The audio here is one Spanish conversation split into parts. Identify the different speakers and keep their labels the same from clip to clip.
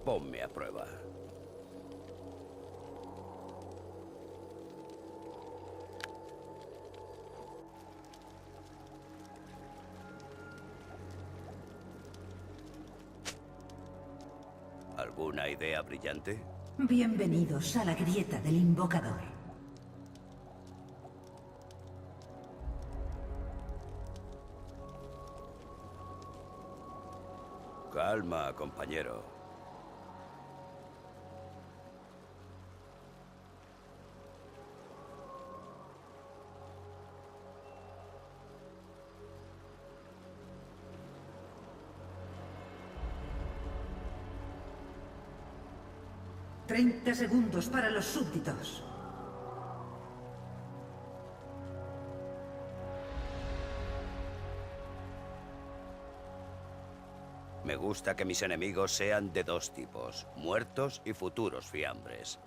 Speaker 1: Ponme a prueba. ¿Alguna idea brillante?
Speaker 2: Bienvenidos a la grieta del invocador.
Speaker 1: Calma, compañero.
Speaker 2: «30 segundos para los súbditos».
Speaker 1: Me gusta que mis enemigos sean de dos tipos, muertos y futuros fiambres.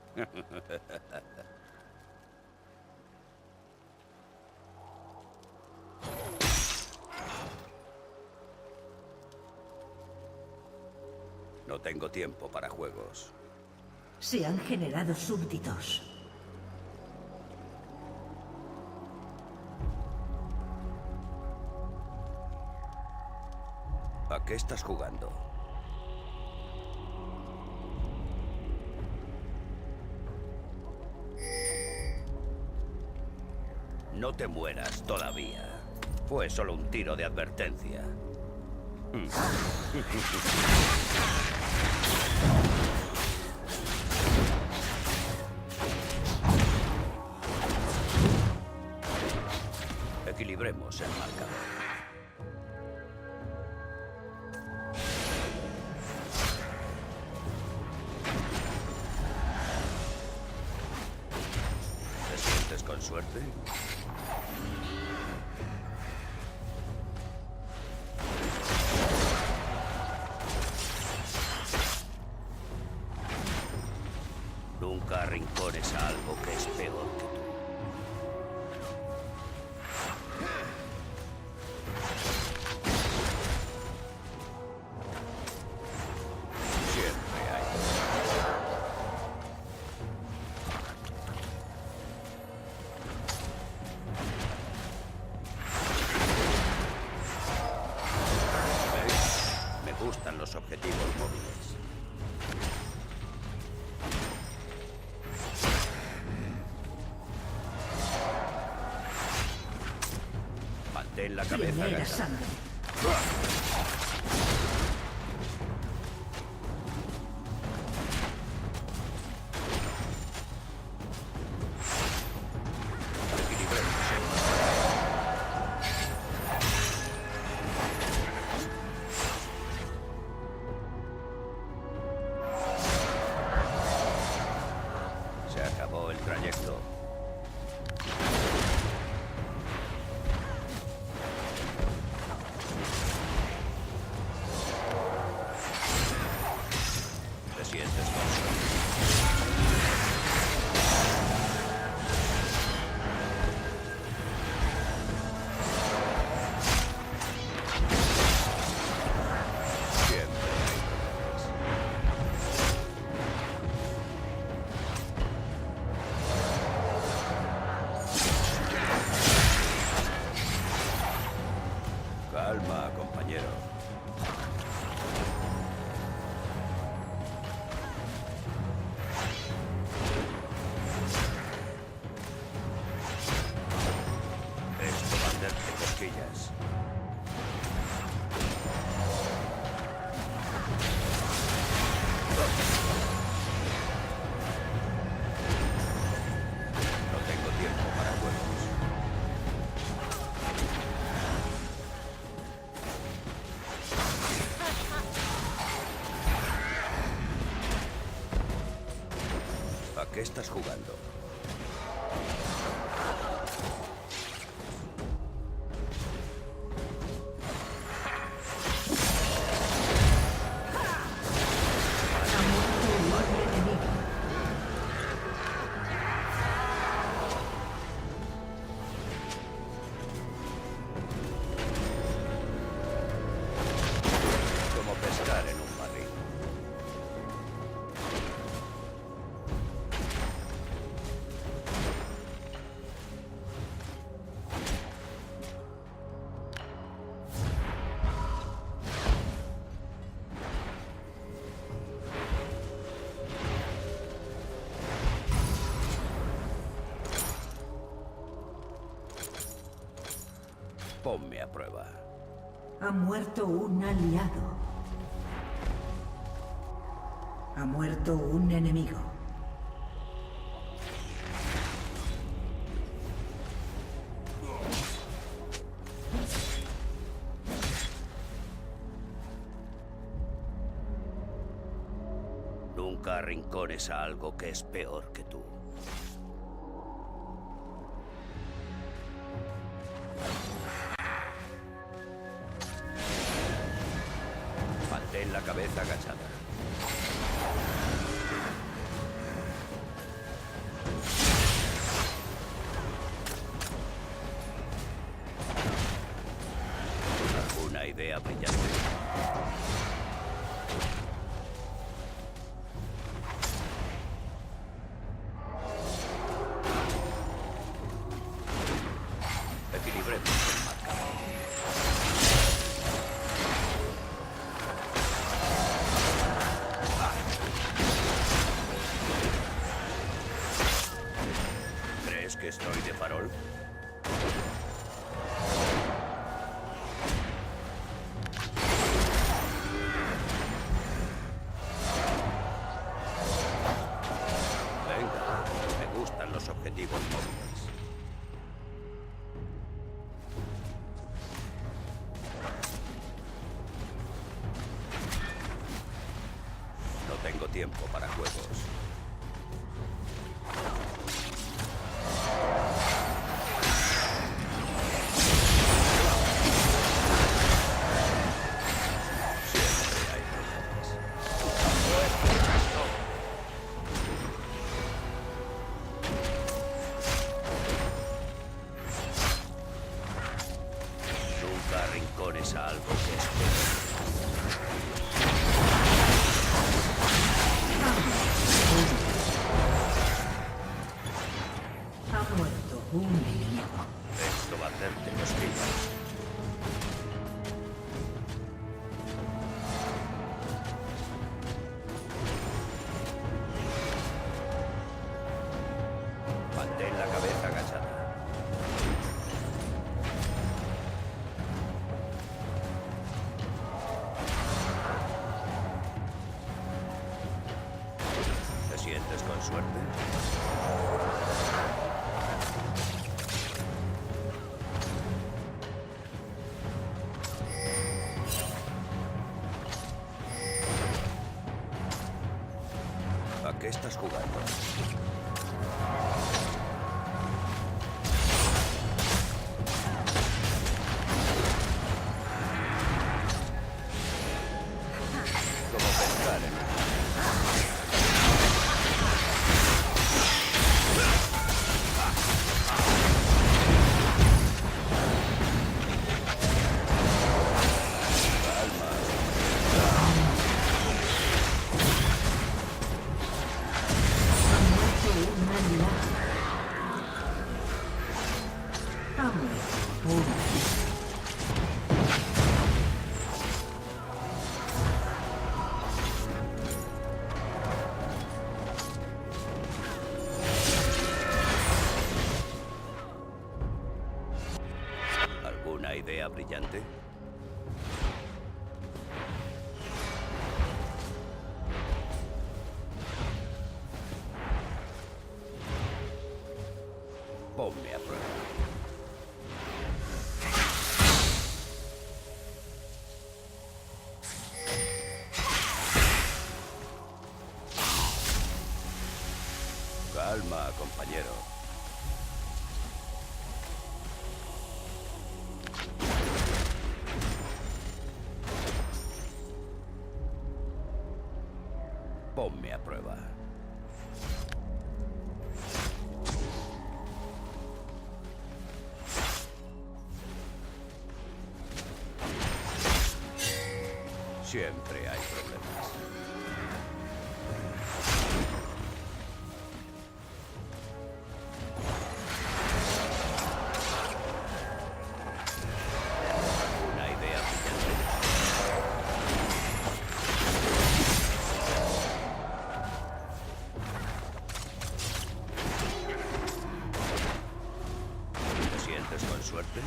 Speaker 1: No tengo tiempo para juegos.
Speaker 2: Se han generado súbditos.
Speaker 1: ¿A qué estás jugando? No te mueras todavía. Fue solo un tiro de advertencia. Equilibremos el marcador. ¿Con suerte? Nunca arrincones a algo que es peor que tú. Siempre hay. Me gustan los objetivos móviles. Mantén la cabeza
Speaker 2: Primera
Speaker 1: agachada.
Speaker 2: sangre.
Speaker 1: Equilibremos el marcador. Se acabó el trayecto. ¿Te sientes con suerte? Siempre hay problemas. Calma, compañero. Esto va a hacerte cosquillas. No tengo tiempo para juegos. ¿A qué estás jugando?
Speaker 2: Ha muerto un noble enemigo.
Speaker 1: Como pescar en un barril. Ponme a prueba.
Speaker 2: Ha muerto un aliado. Ha muerto un enemigo.
Speaker 1: Nunca arrincones a algo que es peor que tú. Mantén la cabeza agachada. ¿Alguna idea brillante? Equilibremos el marcador. ¿Crees que estoy de farol? Venga, me gustan los objetivos móviles. No tengo tiempo para juegos. Siempre hay problemas. Nunca arrincones a algo que es peor.
Speaker 2: Ha muerto un enemigo.
Speaker 1: Esto va a hacerte cosquillas. Mantén la cabeza agachada. ¿Te sientes con suerte? ¿A qué estás jugando? Como pensar en...
Speaker 2: Ha muerto un aliado. Ha muerto un enemigo.
Speaker 1: ¿Alguna idea brillante? Ponme a prueba. Calma, compañero. Ponme a prueba. Siempre hay problemas. ¿Una idea brillante? ¿Te sientes con suerte?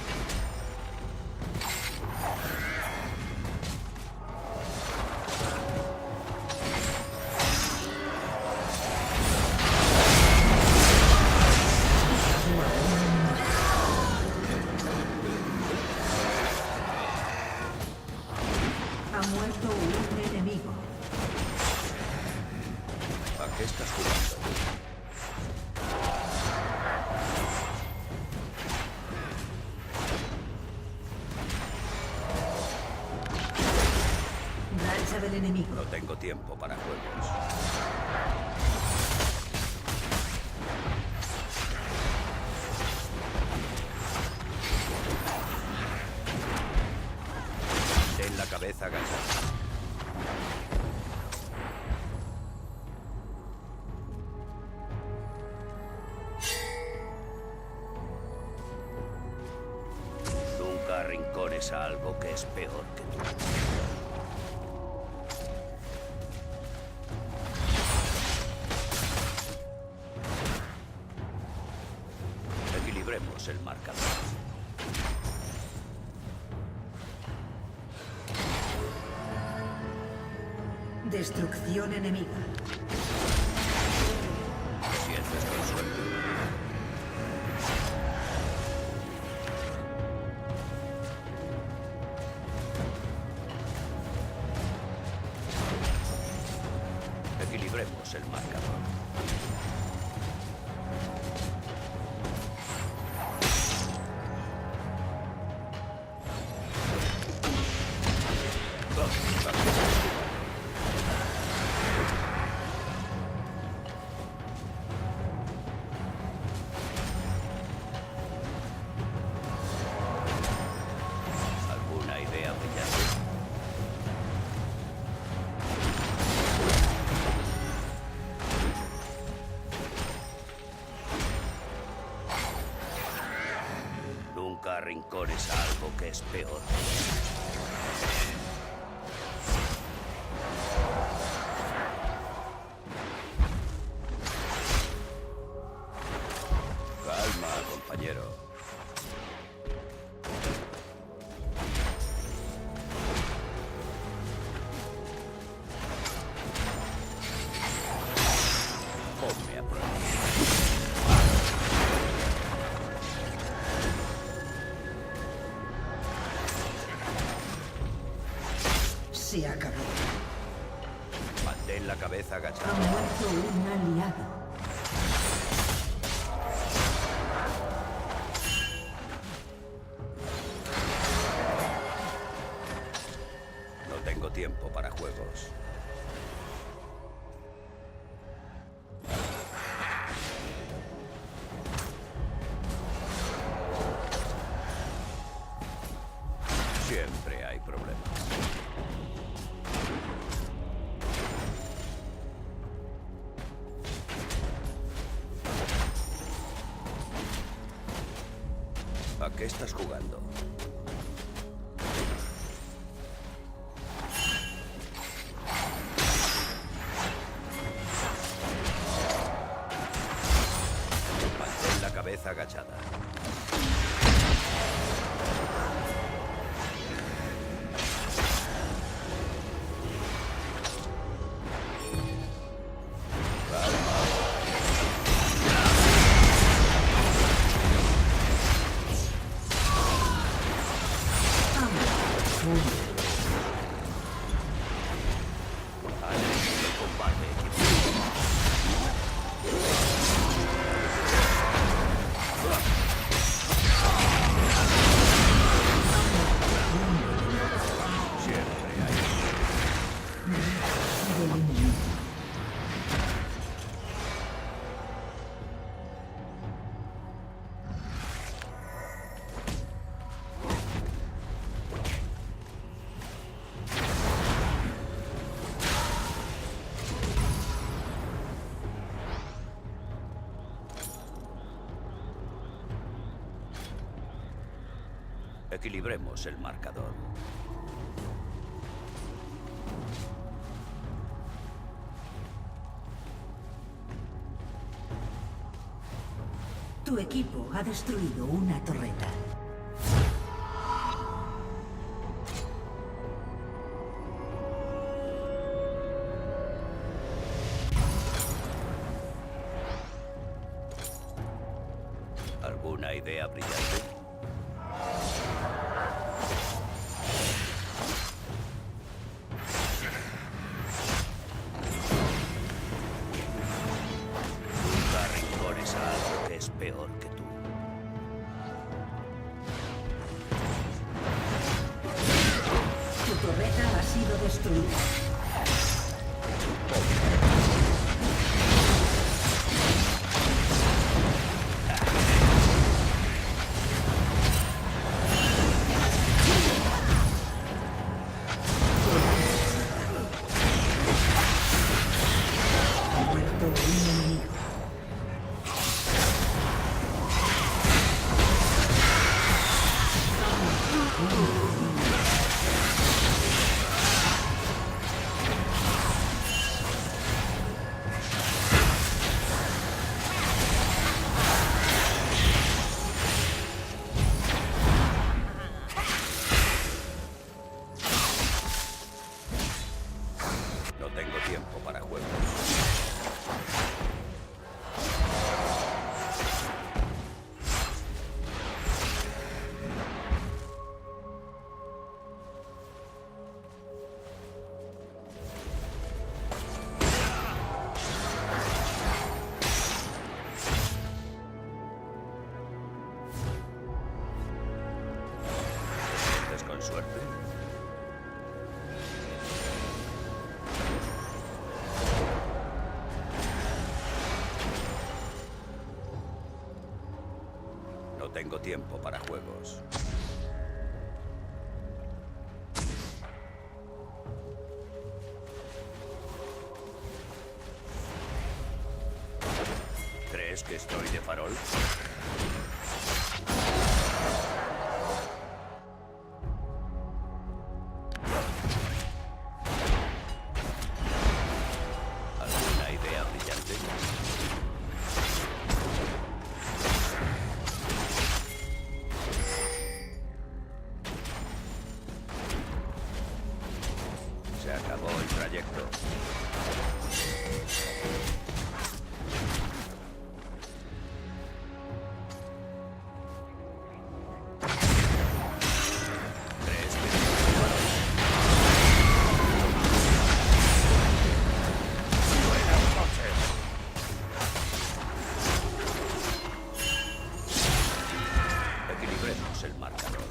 Speaker 2: Ha muerto un enemigo.
Speaker 1: ¿A qué estás jugando?
Speaker 2: Racha del enemigo.
Speaker 1: No tengo tiempo para juegos. Ten la cabeza agachada. Nunca arrincones a algo que es peor que tú. Equilibremos el marcador.
Speaker 2: Destrucción enemiga.
Speaker 1: Si eso es con suerte. Equilibremos el marcador. ¿Alguna idea brillante? Nunca arrincones a algo que es peor. Calma, compañero. Ponme a prueba.
Speaker 2: Se acabó.
Speaker 1: Mantén la cabeza
Speaker 2: Ha
Speaker 1: agachada.
Speaker 2: muerto un aliado.
Speaker 1: No tengo tiempo para juegos. Siempre hay problemas. ¿A qué estás jugando? Mantén la cabeza agachada.
Speaker 2: Ha muerto un
Speaker 1: Al inicio del combate, equipo. Siempre hay.
Speaker 2: del enemigo.
Speaker 1: Equilibremos el marcador.
Speaker 2: Tu equipo ha destruido una torreta.
Speaker 1: ¿Alguna idea brillante? peor que tú.
Speaker 2: Tu torreta ha sido destruida. Muerto un enemigo.
Speaker 1: No tengo tiempo para juegos. ¿Te sientes con suerte? No tengo tiempo para juegos. ¿Crees que estoy de farol? ¿Alguna idea brillante? Se acabó el trayecto. ¿Crees que buenas noches? Equilibremos el marcador.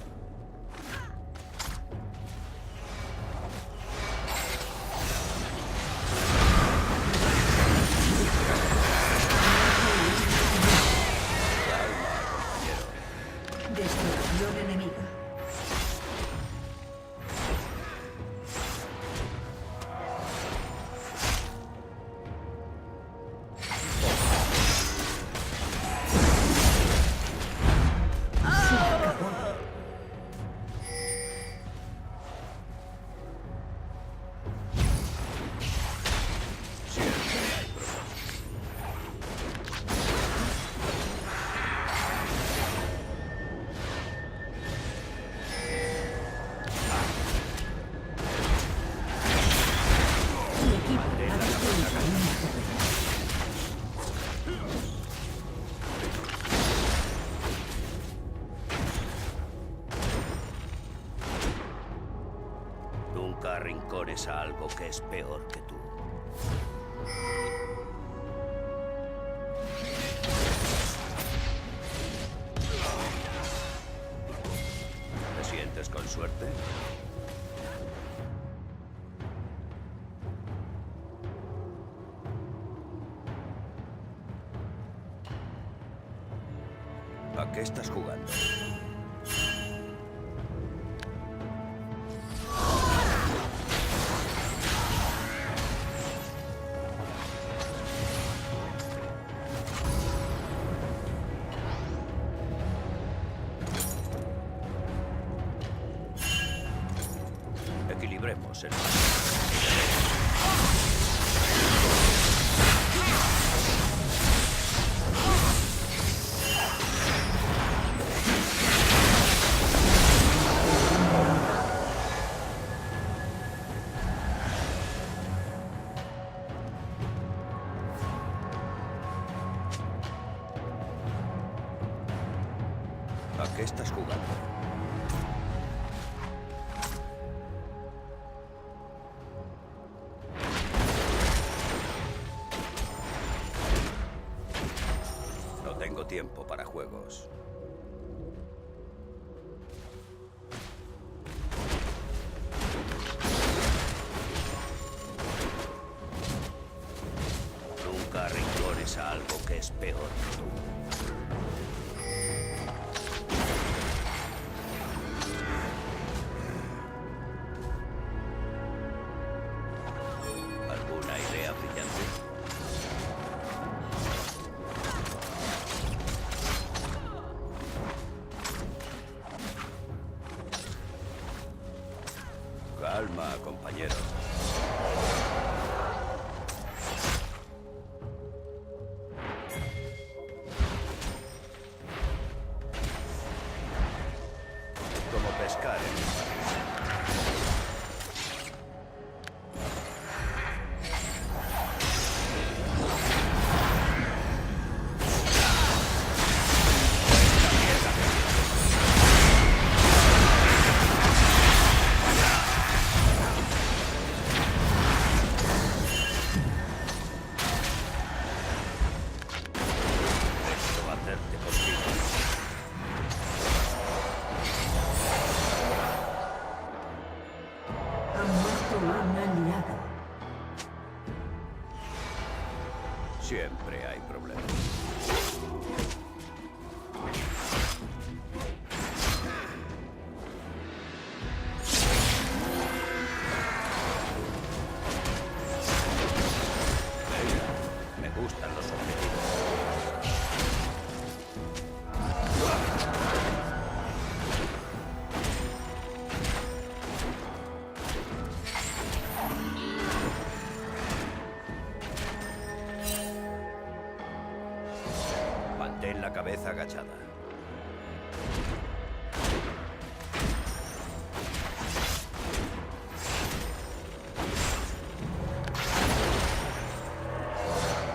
Speaker 1: Calma, compañero.
Speaker 2: Destrucción enemiga. Se acabó.
Speaker 1: Siempre hay propósito.
Speaker 2: Tu equipo ha destruido una torreta.
Speaker 1: Nunca arrincones a algo que es peor que tú. ¿Te sientes con suerte? ¿A qué estás jugando? Equilibremos el ¿A qué estás jugando? No tengo tiempo. tiempo para juegos. Nunca arrincores a algo que es peor que tú. ¿Alguna idea brillante? Calma, compañero. Como pescar en el mar. Esto va a hacerte contigo.
Speaker 2: Ha muerto un aliado.
Speaker 1: Siempre hay problemas. Venga, me gustan los objetivos. Mantén la cabeza agachada.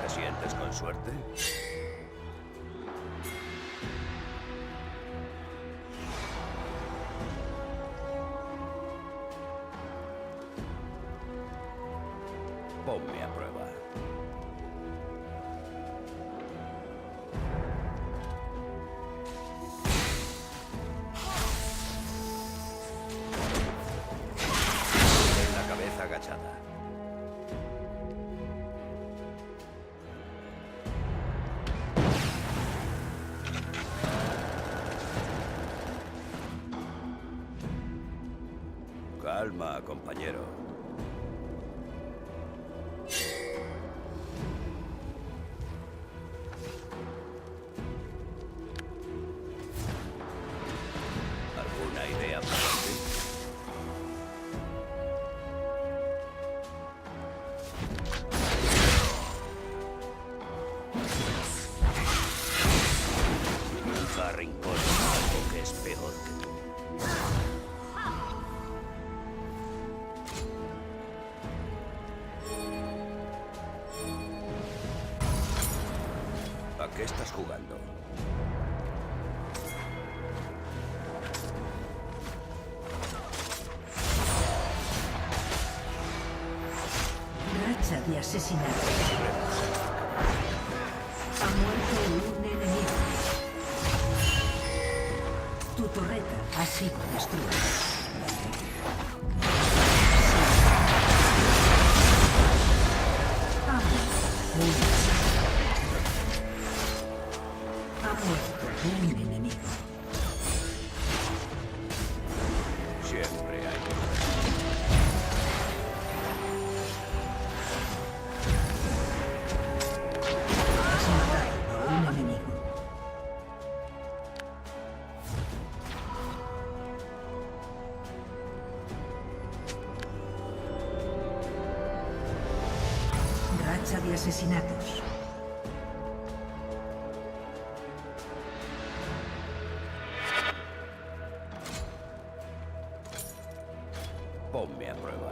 Speaker 1: ¿Te sientes con suerte? Ponme a prueba. Mantén la cabeza agachada. Calma, compañero. ¿Alguna idea brillante? Nunca arrincones a algo que es peor que tú. ¿A qué estás jugando?
Speaker 2: Racha de asesinato. Ha muerto un enemigo. Tu torreta ha sido destruida. Ha muerto un enemigo.
Speaker 1: Siempre hay.
Speaker 2: Has matado a un enemigo. Racha de asesinatos.
Speaker 1: Ponme a prueba.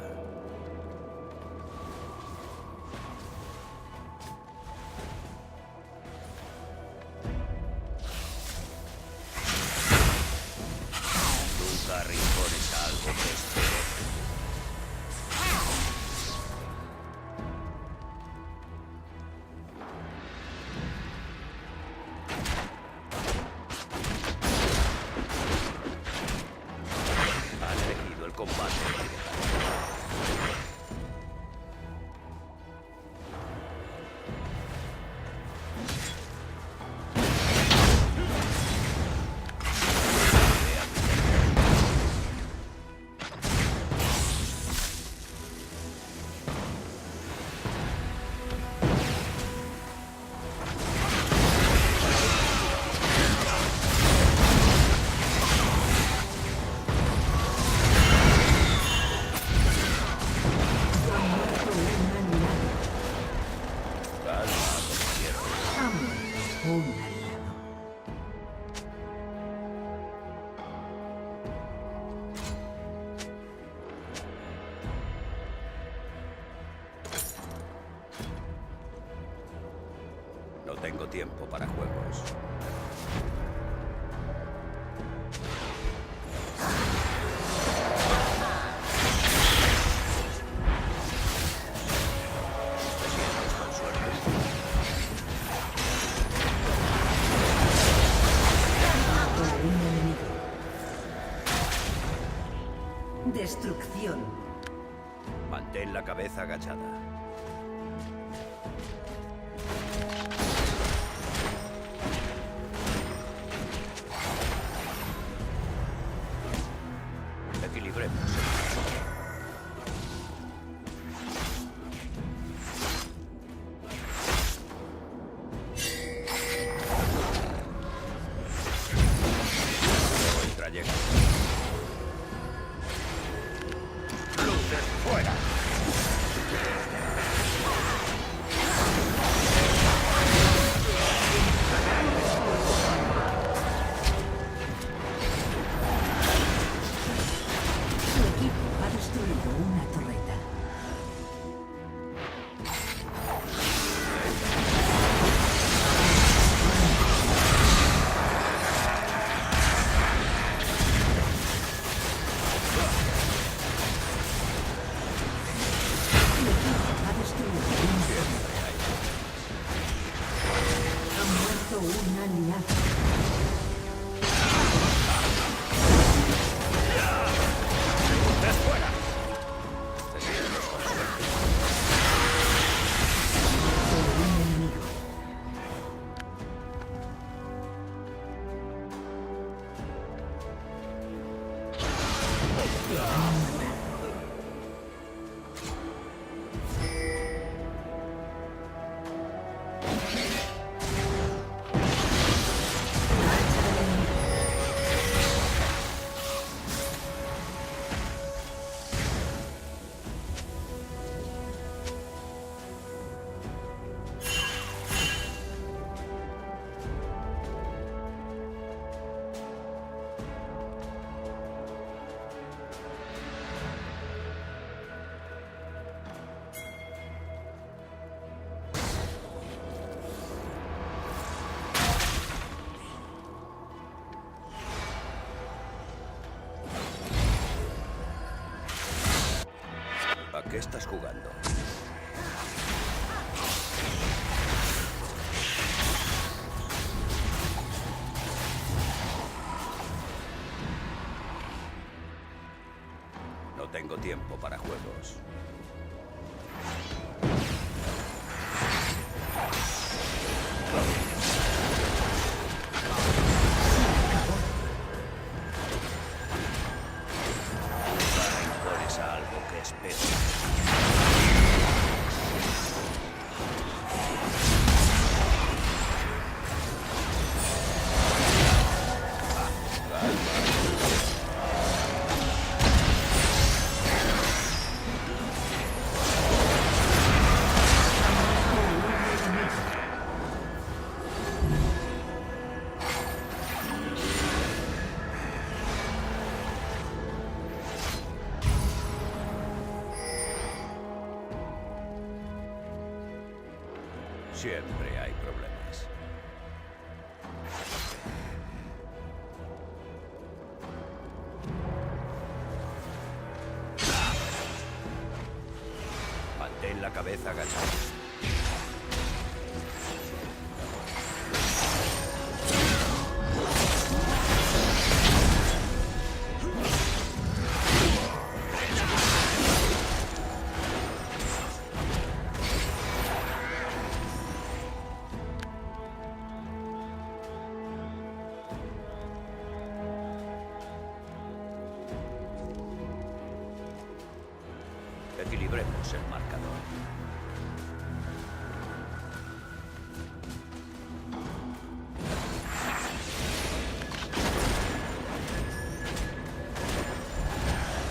Speaker 1: Nunca arrincones a algo que es peor. tengo tiempo para juegos. ¿Te sientes con suerte?
Speaker 2: Por un enemigo. Destrucción.
Speaker 1: Mantén la cabeza agachada. Equilibremos. El trayecto. ¡Luces fuera!
Speaker 2: Su equipo ha destruido una torreta. Su equipo ha destruido una torreta. Ha muerto un aliado.
Speaker 1: ¡Luces fuera! Te sientes con suerte.
Speaker 2: Por un enemigo. Te han matado. Marcha del enemigo.
Speaker 1: ¿A qué estás jugando? No tengo tiempo para juegos. Impones a algo que espera. Siempre hay problemas. Mantén la cabeza agachada. Equilibremos el marcador.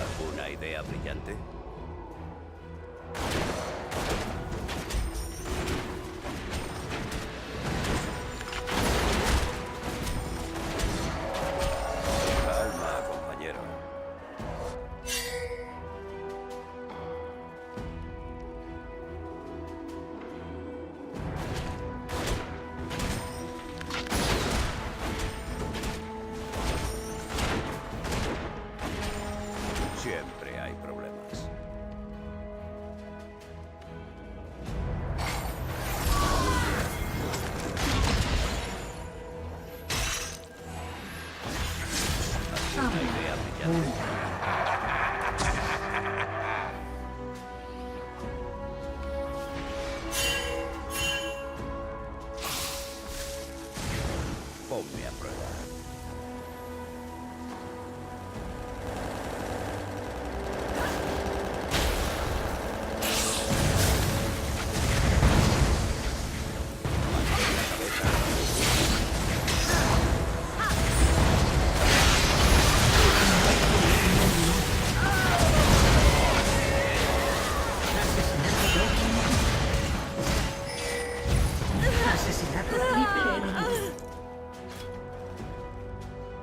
Speaker 1: ¿Alguna idea brillante? Calma, compañero.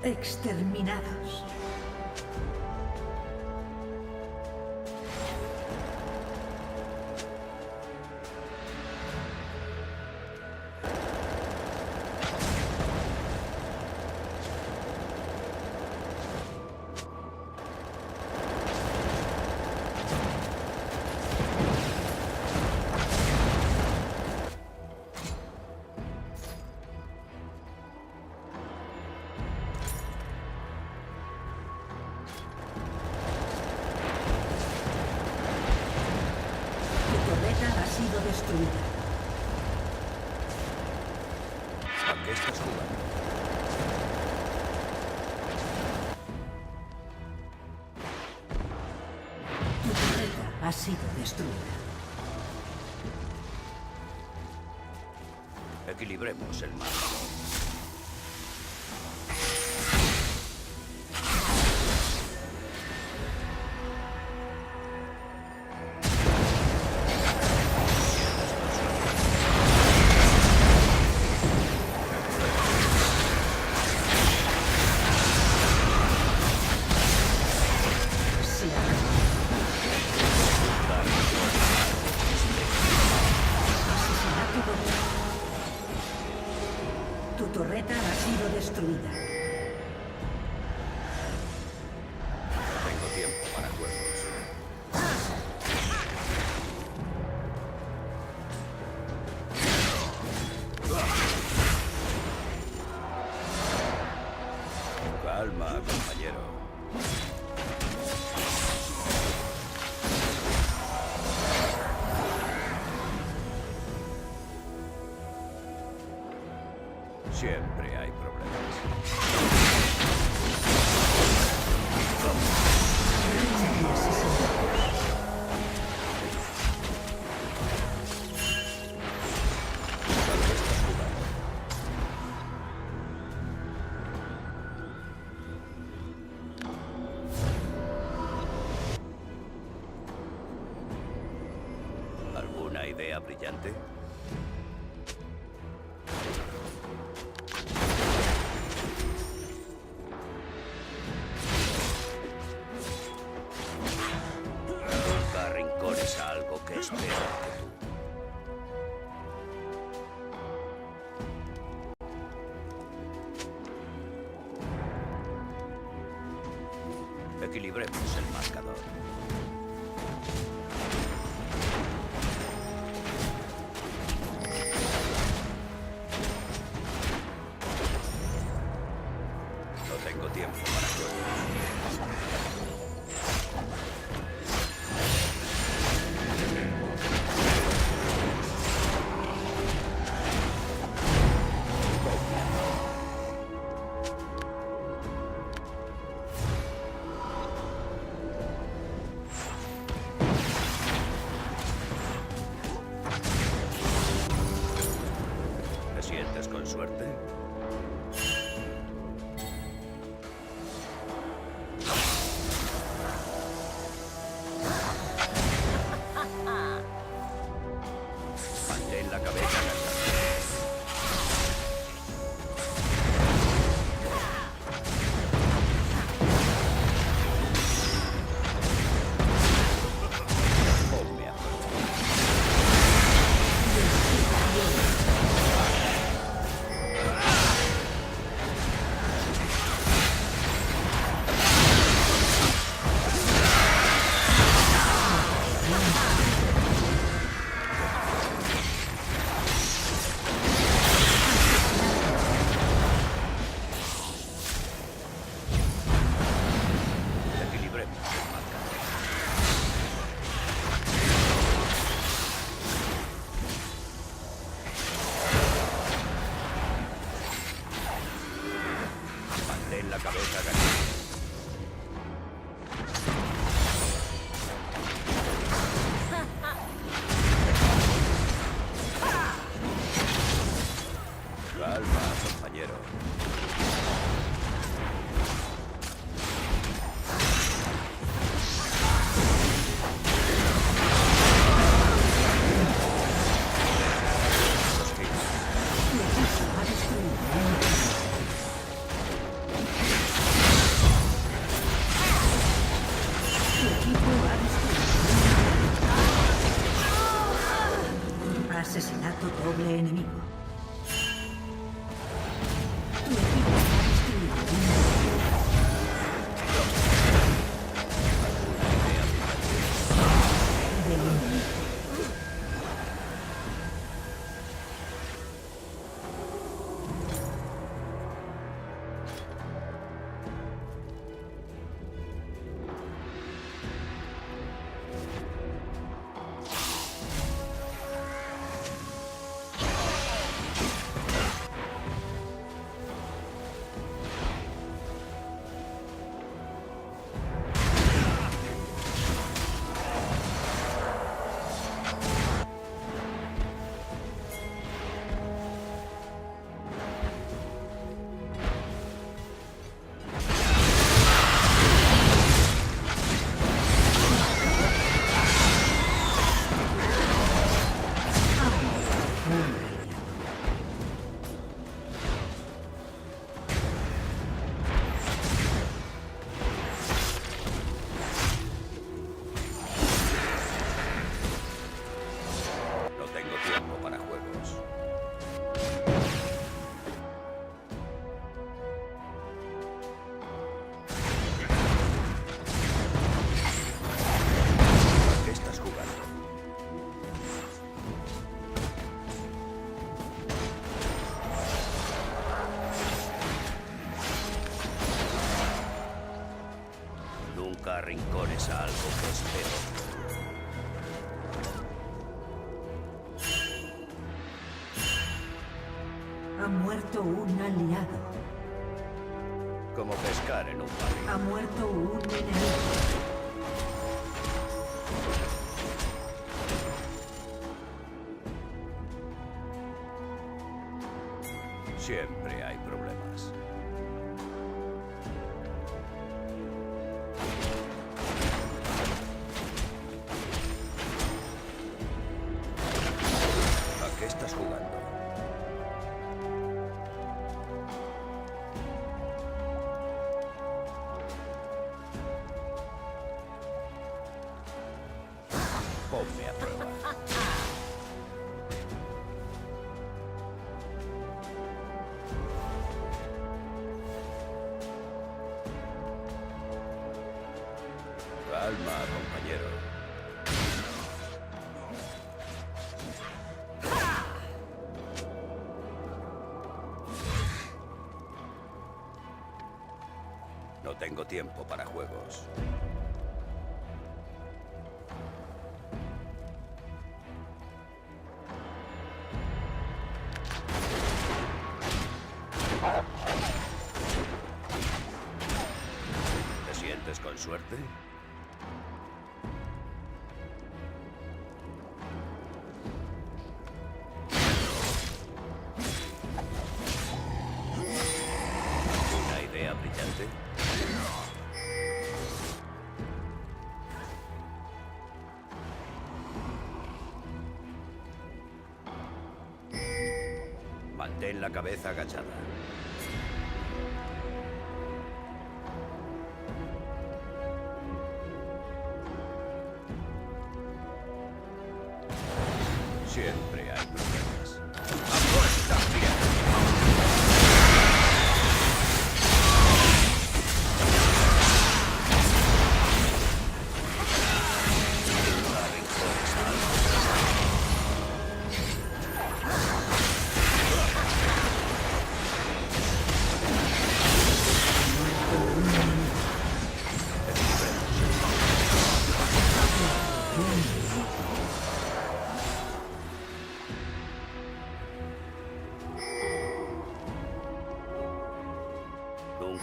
Speaker 2: Exterminados. Ha sido destruida.
Speaker 1: ¿A qué estás jugando?
Speaker 2: Tu torreta ha sido destruida.
Speaker 1: Equilibremos el mar.
Speaker 2: Tu torreta ha sido destruida.
Speaker 1: No tengo tiempo para juegos. Calma, compañero. Siempre hay problemas. ¿A qué estás jugando? ¿Alguna idea brillante? Nunca arrincones a algo que es peor que tú. Equilibremos el marcador. No tengo tiempo para juegos. ¿Te sientes con suerte? Mantén la cabeza en alta. Ponme a prueba.
Speaker 2: doble enemigo. Tu equipo ha destruido un del enemigo.
Speaker 1: No tengo tiempo para juegos. ¿A qué estás jugando? Nunca arrincones a algo que es peor.
Speaker 2: Ha muerto un aliado.
Speaker 1: Como pescar en un barril.
Speaker 2: Ha muerto un enemigo.
Speaker 1: Siempre hay problemas. ¿A qué estás jugando? Ponme a prueba. Calma, compañero. No tengo tiempo para juegos. ¿Te sientes con suerte? ¿Una idea brillante? Mantén la cabeza agachada. Siempre hay problemas. ¡Apuesta bien!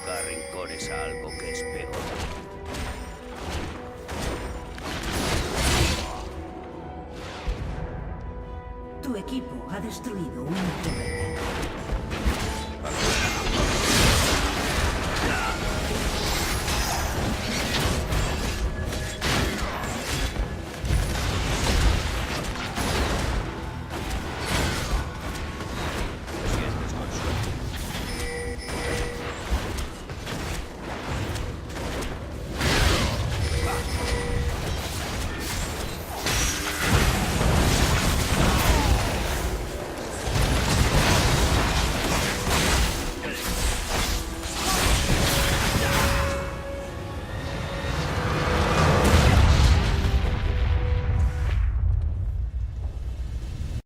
Speaker 1: Arrincones a algo. Nunca arrincones a algo que es peor.
Speaker 2: Tu equipo ha destruido un torre.